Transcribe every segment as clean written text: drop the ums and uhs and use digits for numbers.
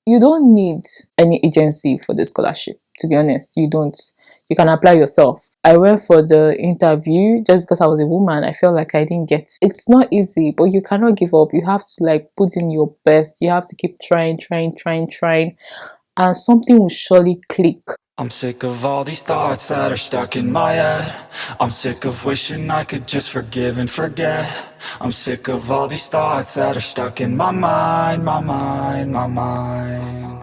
you don't need any agency for the scholarship. To be honest, you don't. You can apply yourself. I went for the interview just because I was a woman. I felt like I didn't get. It's not easy, but you cannot give up. You have to like put in your best. You have to keep trying, and something will surely click. I'm sick of all these thoughts that are stuck in my head. I'm sick of wishing I could just forgive and forget. I'm sick of all these thoughts that are stuck in my mind, my mind, my mind.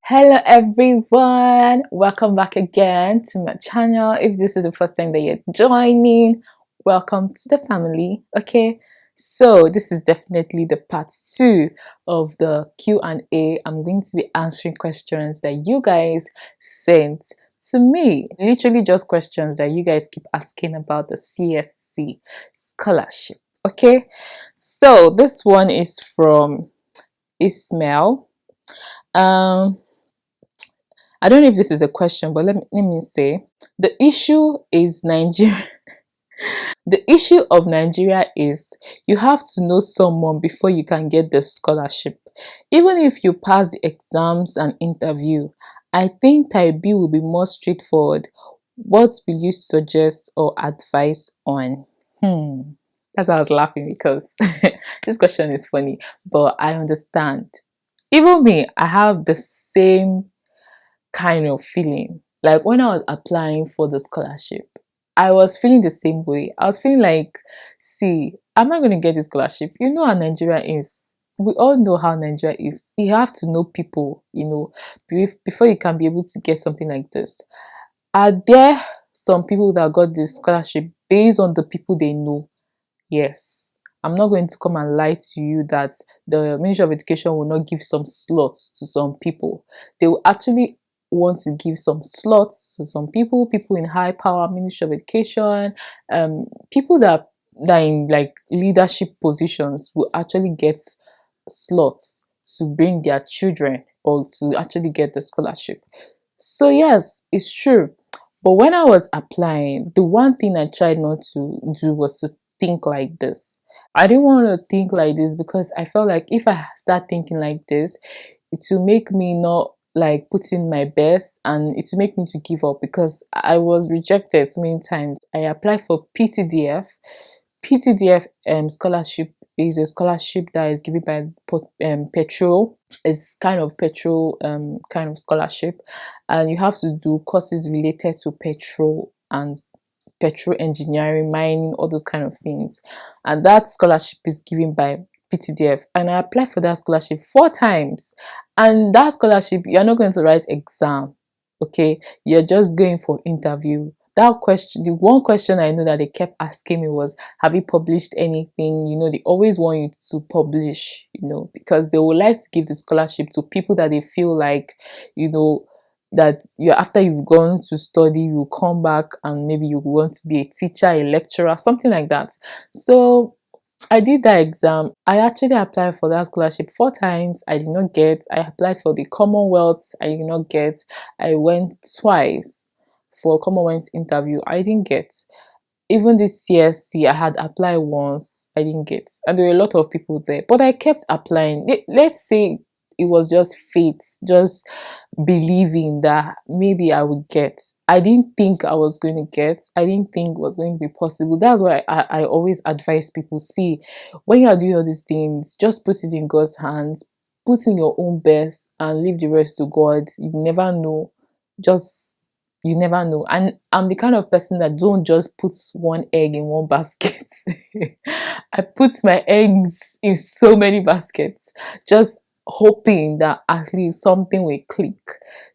Hello everyone, welcome back again to my channel. If this is the first time that you're joining, welcome to the family. Okay, so this is definitely the part 2 of the Q&A. I'm going to be answering questions that you guys sent to me, literally just questions that you guys keep asking about the CSC scholarship. Okay, so this one is from Ismail. I don't know if this is a question, but let me say the issue is Nigeria. The issue of Nigeria is you have to know someone before you can get the scholarship. Even if you pass the exams and interview, I think type B will be more straightforward. What will you suggest or advise on? That's why I was laughing, because this question is funny, but I understand. Even me, I have the same kind of feeling. Like when I was applying for the scholarship, I was feeling the same way. I was feeling like, see, am I going to get this scholarship? You know how Nigeria is. We all know how Nigeria is. You have to know people, before you can be able to get something like this. Are there some people that got this scholarship based on the people they know? Yes. I'm not going to come and lie to you that the Ministry of Education will not give some slots to some people. They will actually want to give some slots to some people in high power, Ministry of Education, people that are in like leadership positions will actually get slots to bring their children or to actually get the scholarship. So yes, it's true. But when I was applying, the one thing I tried not to do was to think like this. I didn't want to think like this because I felt like if I start thinking like this, it will make me not like put in my best, and it will make me to give up because I was rejected so many times. I applied for PTDF. PTDF scholarship is a scholarship that is given by petrol. It's kind of petrol kind of scholarship, and you have to do courses related to petrol and petrol engineering, mining, all those kind of things. And that scholarship is given by PTDF. And I applied for that scholarship 4 times. And that scholarship, you're not going to write exam. Okay, you're just going for interview. That question, the one question I know that they kept asking me was, have you published anything? They always want you to publish, because they would like to give the scholarship to people that they feel like, that you, after you've gone to study, you come back and maybe you want to be a teacher, a lecturer, something like that. So I did that exam. I actually applied for that scholarship 4 times. I did not get. I applied for the Commonwealth. I did not get. I went twice for Commonwealth interview. I didn't get. Even this CSC, I had applied once. I didn't get. And there were a lot of people there. But I kept applying. Let's say it was just fate, just believing that maybe I would get. I didn't think I was going to get. I didn't think it was going to be possible. That's why I always advise people, see, when you are doing all these things, just put it in God's hands, put in your own best and leave the rest to God. You never know. You never know. And I'm the kind of person that don't just put one egg in one basket. I put my eggs in so many baskets, just hoping that at least something will click.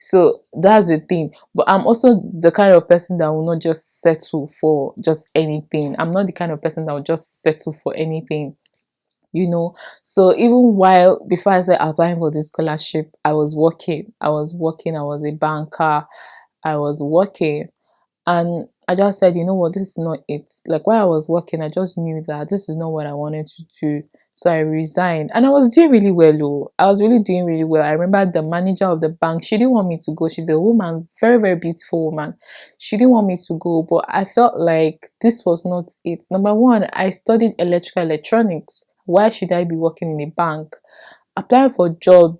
So that's the thing. But I'm also the kind of person that will not just settle for just anything. I'm not the kind of person that will just settle for anything. So even while before I started applying for this scholarship, I was working. I was a banker. I was working, and I just said, you know what, this is not it. Like while I was working, I just knew that this is not what I wanted to do. So I resigned, and I was doing really well. Oh, I was really doing really well. I remember the manager of the bank, she didn't want me to go. She's a woman, very, very beautiful woman. She didn't want me to go, but I felt like this was not it. Number one, I studied electrical electronics. Why should I be working in a bank? applying for job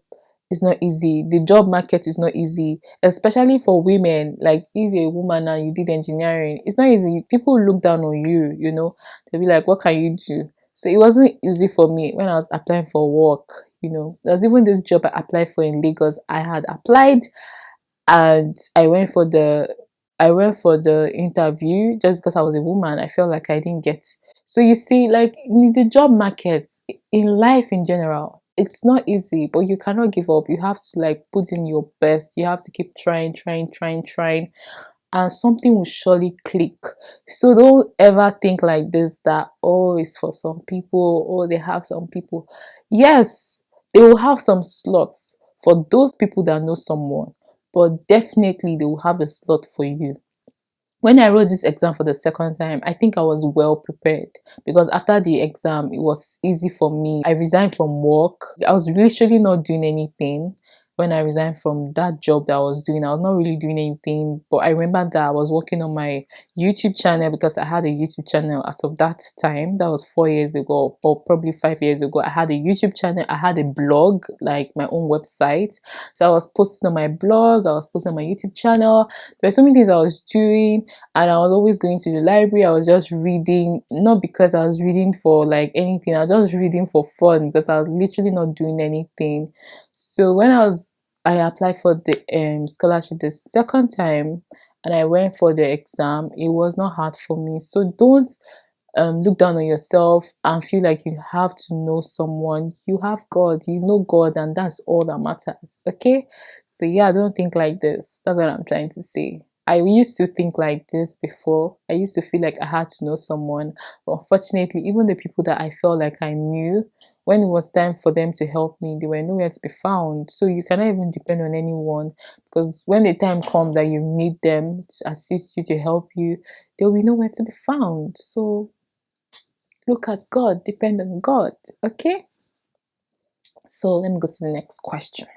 is not easy. The job market is not easy, especially for women. Like if you're a woman and you did engineering, it's not easy. People look down on you, you know. They'll be like, what can you do? So it wasn't easy for me when I was applying for work, you know. There was even this job I applied for in Lagos. I had applied and I went for the interview just because I was a woman. I felt like I didn't get. So you see, like in the job market, in life in general, it's not easy, but you cannot give up. You have to like put in your best. You have to keep trying, and something will surely click. So don't ever think like this that, oh, it's for some people, or they have some people. Yes, they will have some slots for those people that know someone, but definitely they will have a slot for you. When I wrote this exam for the second time, I think I was well prepared because after the exam, it was easy for me. I resigned from work. I was literally not doing anything. When I resigned from that job that I was doing, I was not really doing anything. But I remember that I was working on my YouTube channel because I had a YouTube channel as of that time. That was 4 years ago, or probably 5 years ago. I had a YouTube channel. I had a blog, like my own website. So I was posting on my blog. I was posting on my YouTube channel. There were so many things I was doing, and I was always going to the library. I was just reading, not because I was reading for like anything. I was just reading for fun because I was literally not doing anything. So when I applied for the scholarship the second time, and I went for the exam, it was not hard for me. So don't look down on yourself and feel like you have to know someone. You have God, you know God, and that's all that matters. Okay, so yeah, don't think like this. That's what I'm trying to say. I used to think like this before. I used to feel like I had to know someone, but unfortunately, even the people that I felt like I knew, when it was time for them to help me, they were nowhere to be found. So you cannot even depend on anyone, because when the time comes that you need them to assist you, to help you, they'll be nowhere to be found. So look at God, depend on God. Okay, so let me go to the next question.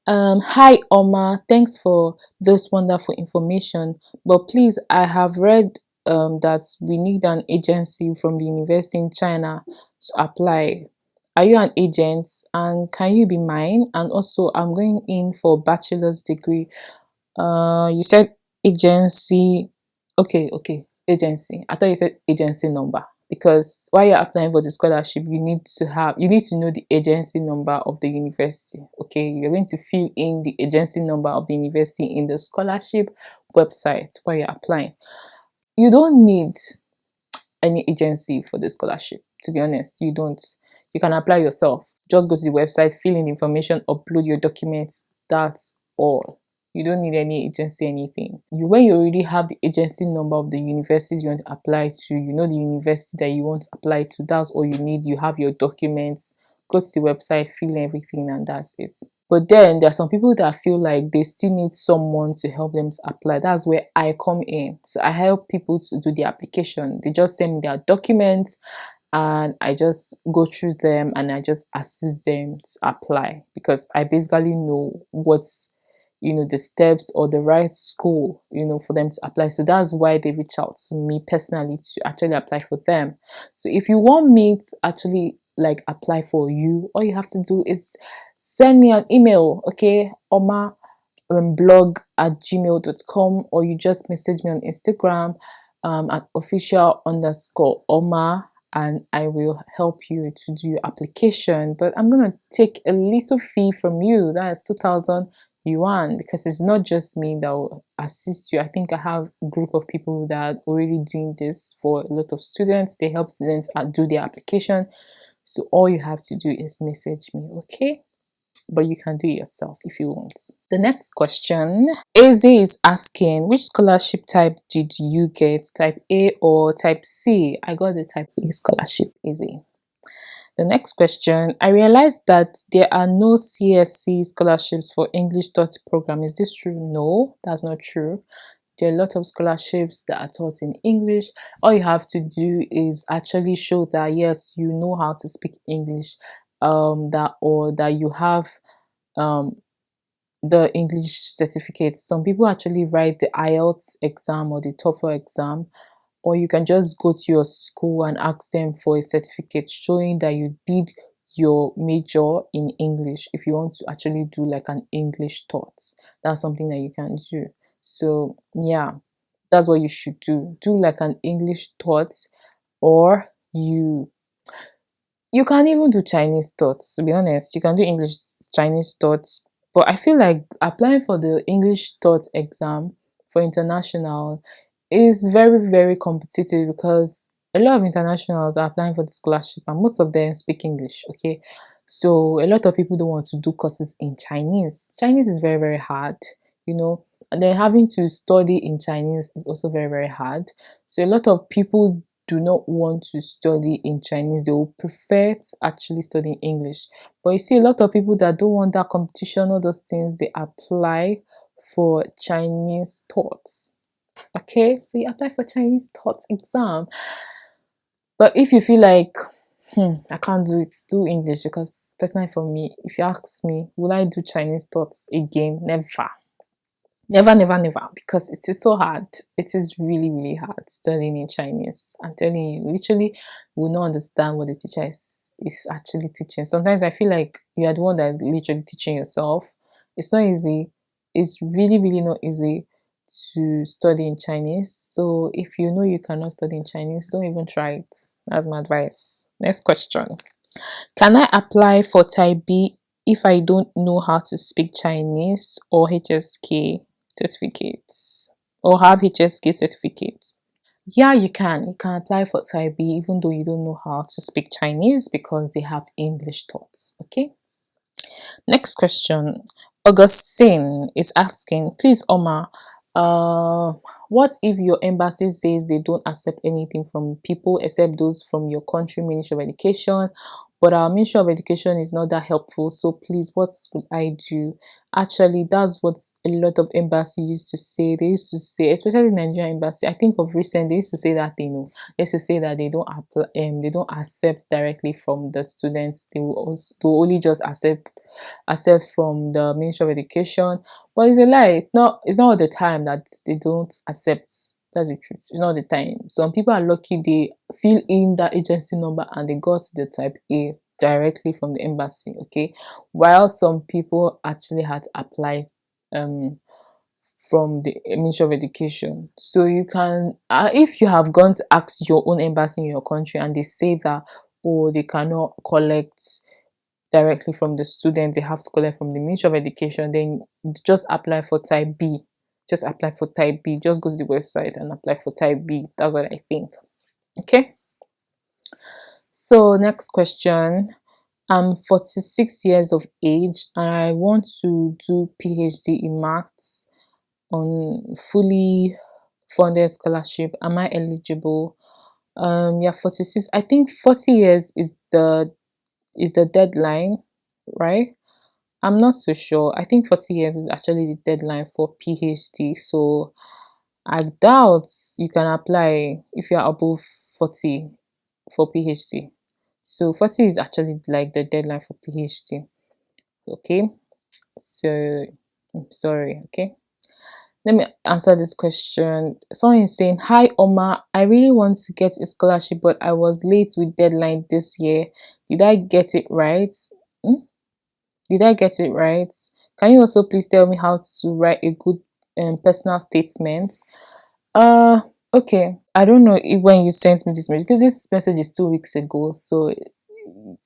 Hi Oma, thanks for this wonderful information, but please, I have read that we need an agency from the university in China to apply. Are you an agent, and can you be mine? And also, I'm going in for bachelor's degree. You said agency. Okay, agency. I thought you said agency number, because while you're applying for the scholarship, you need to know the agency number of the university. Okay, you're going to fill in the agency number of the university in the scholarship website while you're applying. You don't need any agency for the scholarship. To be honest, you don't. You can apply yourself. Just go to the website, fill in the information, upload your documents. That's all. You don't need any agency, anything. When you already have the agency number of the universities you want to apply to, you know the university that you want to apply to, that's all you need. You have your documents, go to the website, fill everything, and that's it. But then there are some people that feel like they still need someone to help them to apply. That's where I come in. So I help people to do the application. They just send me their documents, and I just go through them and I just assist them to apply, because I basically know what's, the steps or the right school, for them to apply. So that's why they reach out to me personally to actually apply for them. So if you want me to actually like apply for you, all you have to do is send me an email, okay? ormahblog@gmail.com, or you just message me on Instagram at official_Oma, and I will help you to do your application. But I'm gonna take a little fee from you. That's 2,000 yuan, because it's not just me that will assist you. I think I have a group of people that are already doing this for a lot of students. They help students do their application. So all you have to do is message me, okay? But you can do it yourself if you want. The next question, Eze is asking, which scholarship type did you get? Type A or type C? I got the type A scholarship, Eze. The next question, I realized that there are no CSC scholarships for English taught program. Is this true? No, that's not true. There are a lot of scholarships that are taught in English. All you have to do is actually show that yes, you know how to speak English, that you have the English certificate. Some people actually write the IELTS exam or the TOEFL exam, or you can just go to your school and ask them for a certificate showing that you did your major in English. If you want to actually do like an English thoughts, that's something that you can do. So yeah, that's what you should do. Do like an English thoughts, or you can even do Chinese thoughts. To be honest, you can do English Chinese thoughts, but I feel like applying for the English thoughts exam for international is very, very competitive, because a lot of internationals are applying for the scholarship and most of them speak English. Okay, so a lot of people don't want to do courses in Chinese. Chinese is very, very hard, you know, and then having to study in Chinese is also very, very hard. So a lot of people do not want to study in Chinese. They will prefer to actually study English. But you see, a lot of people that don't want that competition, all those things, they apply for Chinese thoughts. Okay, so you apply for Chinese thoughts exam. But if you feel like, I can't do it, do English, because personally for me, if you ask me, will I do Chinese thoughts again? Never. Never, never, never, because it is so hard. It is really, really hard studying in Chinese. I'm telling you, literally, you will not understand what the teacher is actually teaching. Sometimes I feel like you are the one that is literally teaching yourself. It's not easy. It's really, really not easy to study in Chinese. So if you know you cannot study in Chinese, don't even try it. That's my advice. Next question. Can I apply for Type B if I don't know how to speak Chinese or HSK certificates, or have HSK certificates? Yeah, you can. You can apply for Type B even though you don't know how to speak Chinese, because they have English thoughts. Okay. Next question. Augustine is asking, please, Oma, uh, what if your embassy says they don't accept anything from people except those from your country Ministry of Education, but our Ministry of Education is not that helpful? So please, what would I do? Actually, that's what a lot of embassy used to say. They used to say, especially Nigerian embassy. I think of recent, they used to say that thing. They used to say that they don't apply, they don't accept directly from the students. They will also they will only just accept from the Ministry of Education. But it's a lie. It's not all the time that they don't accept. That's the truth. It's not all the time. Some people are lucky, they fill in that agency number and they got the Type A directly from the embassy. Okay, while some people actually had to apply um from the Ministry of Education. So you can, if you have gone to ask your own embassy in your country and they say that, oh, they cannot collect directly from the student, they have to collect from the Ministry of Education, then just apply for Type B. Just apply for Type B. Just go to the website and apply for Type B. That's what I think. Okay. So next question. I'm 46 years of age and I want to do PhD in maths on fully funded scholarship. Am I eligible? Yeah, 46. I think 40 years is the deadline, right? I'm not so sure. I think 40 years is actually the deadline for PhD. So I doubt you can apply if you're above 40 for PhD. So 40 is actually like the deadline for PhD. Okay. So I'm sorry. Okay. Let me answer this question. Someone is saying, hi Oma, I really want to get a scholarship, but I was late with deadline this year. Did I get it right? Hmm? Did I get it right? Can you also please tell me how to write a good personal statement? Uh, okay. I don't know when you sent me this message, because this message is 2 weeks ago. So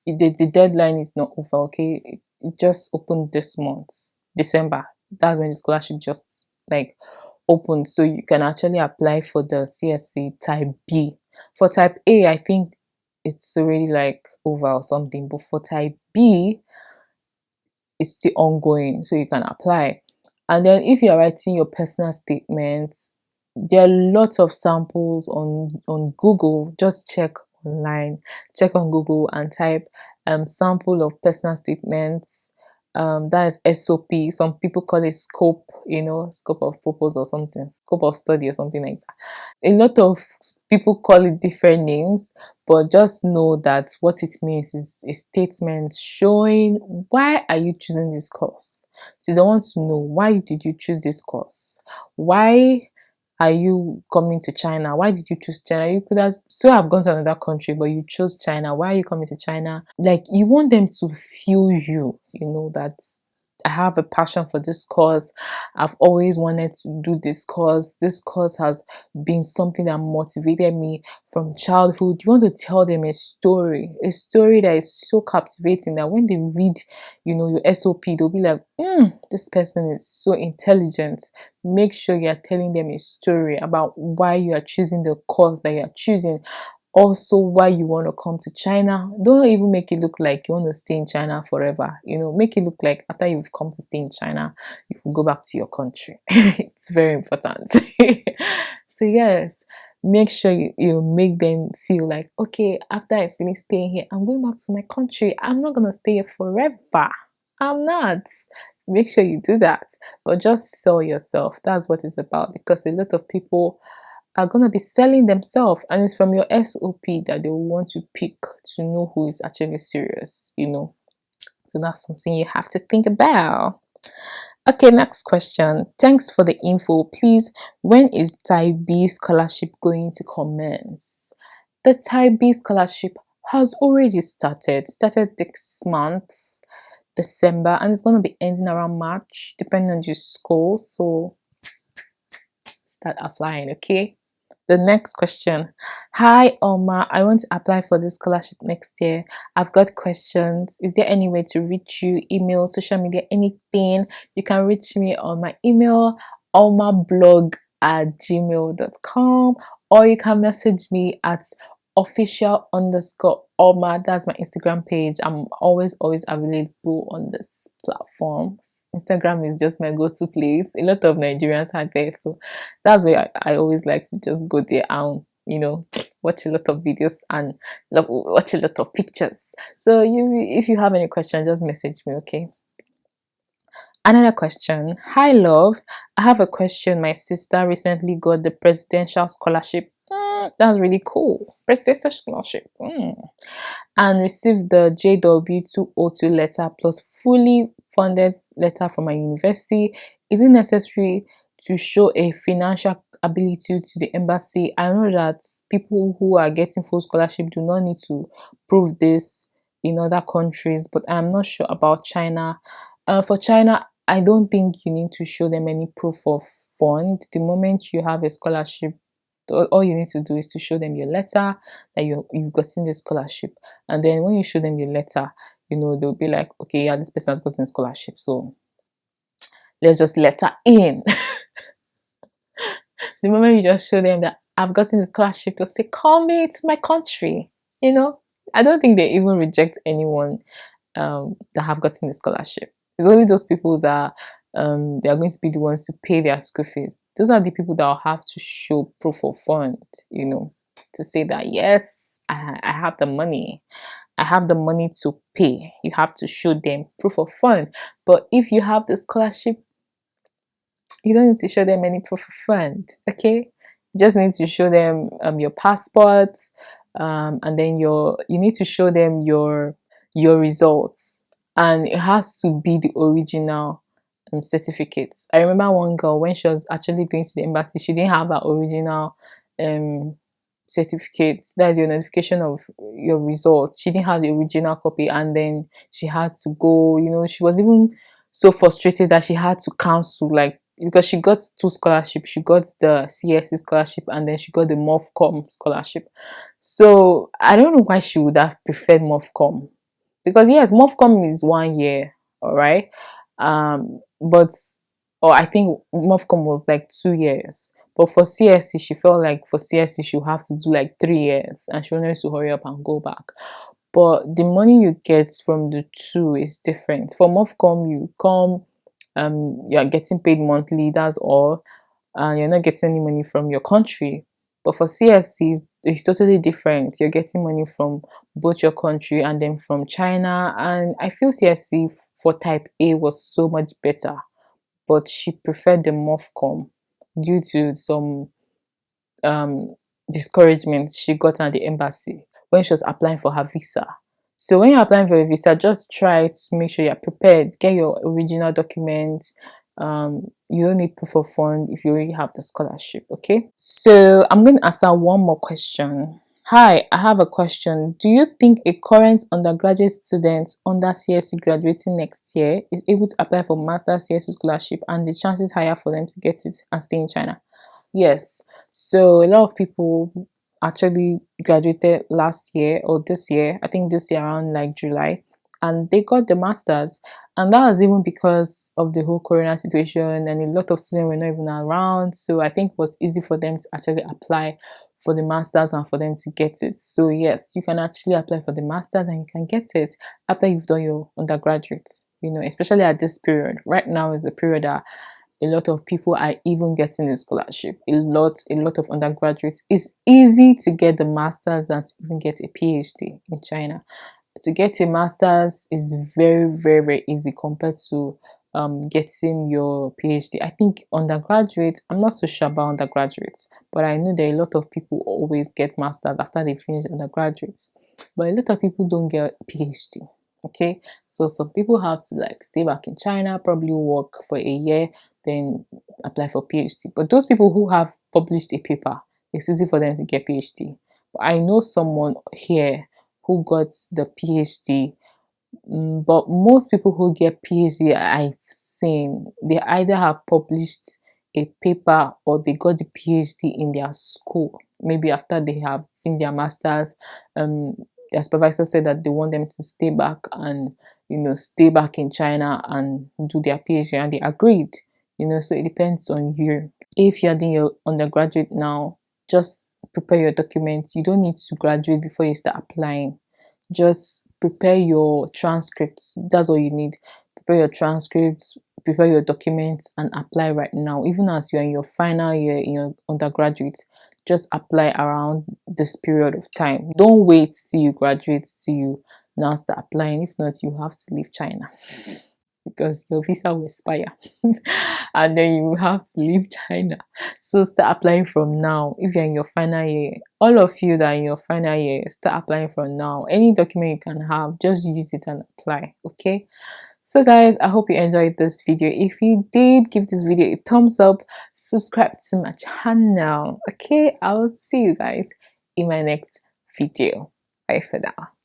the deadline is not over. Okay, it just opened this month, December. That's when the scholarship just like opened. So you can actually apply for the CSC Type B. For Type A, I think it's already like over or something. But for Type B, it's still ongoing, so you can apply. And then if you're writing your personal statements, there are lots of samples on Google. Just check online, check on Google and type sample of personal statements. That is SOP. Some people call it scope, scope of purpose or something, scope of study or something like that. A lot of people call it different names, but just know that what it means is a statement showing why are you choosing this course. So you don't want to know, why did you choose this course? Why are you coming to China? Why did you choose China? You could have still have gone to another country, but you chose China. Why are you coming to China? Like, you want them to feel you, that I have a passion for this cause. I've always wanted to do this cause. This cause has been something that motivated me from childhood. You want to tell them a story that is so captivating that when they read, your SOP, they'll be like, this person is so intelligent. Make sure you are telling them a story about why you are choosing the course that you are choosing. Also, why you want to come to China. Don't even make it look like you want to stay in China forever. Make it look like after you've come to stay in China, you can go back to your country. It's very important. So yes, make sure you make them feel like, okay, after I finish staying here, I'm going back to my country. I'm not gonna stay here forever. I'm not. Make sure you do that, but just sell yourself. That's what it's about, because a lot of people are going to be selling themselves, and it's from your SOP that they will want to pick to know who is actually serious. So that's something you have to think about. Okay, next question. Thanks for the info. Please, when is Type B scholarship going to commence? The Type B scholarship has already started this month, December, and it's going to be ending around March, depending on your school. So start applying, okay? The next question. Hi, Oma. I want to apply for this scholarship next year. I've got questions. Is there any way to reach you? Email, social media, anything? You can reach me on my email, ormahblog@gmail.com, or you can message me at official_Oma. That's my Instagram page. I'm always available on this platform. Instagram is just my go-to place. A lot of Nigerians are there, so that's where I always like to just go there and watch a lot of videos and watch a lot of pictures. So if you have any question, just message me, okay? Another question. Hi, love. I have a question. My sister recently got the presidential scholarship. That's really cool. Presidential scholarship. And received the JW202 letter plus fully funded letter from my university. Is it necessary to show a financial ability to the embassy? I know that people who are getting full scholarship do not need to prove this in other countries, but I'm not sure about China. For China, I don't think you need to show them any proof of fund. The moment you have a scholarship, all you need to do is to show them your letter that you've gotten the scholarship. And then when you show them your letter, they'll be like, okay, yeah, this person has gotten a scholarship, so let's just let her in. The moment you just show them that I've gotten the scholarship, they'll say, call me to my country. I don't think they even reject anyone that have gotten the scholarship. It's only those people that they are going to be the ones to pay their school fees. Those are the people that will have to show proof of fund, to say that, yes, I have the money. I have the money to pay. You have to show them proof of fund. But if you have the scholarship, you don't need to show them any proof of fund, okay? You just need to show them your passport, and then you need to show them your results, and it has to be the original certificates. I remember one girl, when she was actually going to the embassy, she didn't have her original certificates. That's your notification of your results. She didn't have the original copy, and then she had to go. She was even so frustrated that she had to cancel, like, because she got 2 scholarships. She got the CSC scholarship, and then she got the MOFCOM scholarship. So I don't know why she would have preferred MOFCOM, because yes, MOFCOM is 1 year, all right, but or I think MOFCOM was like 2 years. But for CSC, she felt like for CSC she would have to do like 3 years, and she wanted to hurry up and go back. But the money you get from the 2 is different. For MOFCOM, you come, you are getting paid monthly, that's all, and you're not getting any money from your country. But for CSC, it's totally different. You're getting money from both your country and then from China. And I feel CSC for Type A was so much better, but she preferred the MOFCOM due to some discouragement she got at the embassy when she was applying for her visa. So when you're applying for a visa, just try to make sure you're prepared. Get your original documents, You don't need proof of fund if you already have the scholarship. Okay, so I'm going to answer one more question. Hi, I have a question. Do you think a current undergraduate student under CSC graduating next year is able to apply for master CSC scholarship and the chances higher for them to get it and stay in China? Yes. So a lot of people actually graduated last year or this year. I think this year around like July, and they got the masters. And that was even because of the whole corona situation, and a lot of students were not even around. So I think it was easy for them to actually apply for the masters and for them to get it. So yes, you can actually apply for the masters and you can get it after you've done your undergraduate. Especially at this period. Right now is a period that a lot of people are even getting a scholarship. A lot of undergraduates. It's easy to get the masters than to even get a PhD in China. To get a master's is very, very, very easy compared to getting your PhD. I think undergraduates, I'm not so sure about undergraduates, but I know that a lot of people always get masters after they finish undergraduates. But a lot of people don't get PhD. Okay, so some people have to like stay back in China, probably work for a year, then apply for PhD. But those people who have published a paper, it's easy for them to get PhD. But I know someone here who got the PhD. But most people who get PhD I've seen, they either have published a paper or they got the PhD in their school. Maybe after they have finished their masters, their supervisor said that they want them to stay back and stay back in China and do their PhD, and they agreed. So it depends on you. If you're doing your undergraduate now, just prepare your documents. You don't need to graduate before you start applying. Just prepare your transcripts. That's all you need. Prepare your transcripts, prepare your documents, and apply right now. Even as you're in your final year in your undergraduate, just apply around this period of time. Don't wait till you graduate till you now start applying. If not, you have to leave China because your visa will expire and then you have to leave China. So start applying from now. If you're in your final year, all of you that are in your final year, start applying from now. Any document you can have, just use it and apply. Okay, so guys, I hope you enjoyed this video. If you did, give this video a thumbs up, subscribe to my channel. Okay, I will see you guys in my next video. Bye for now.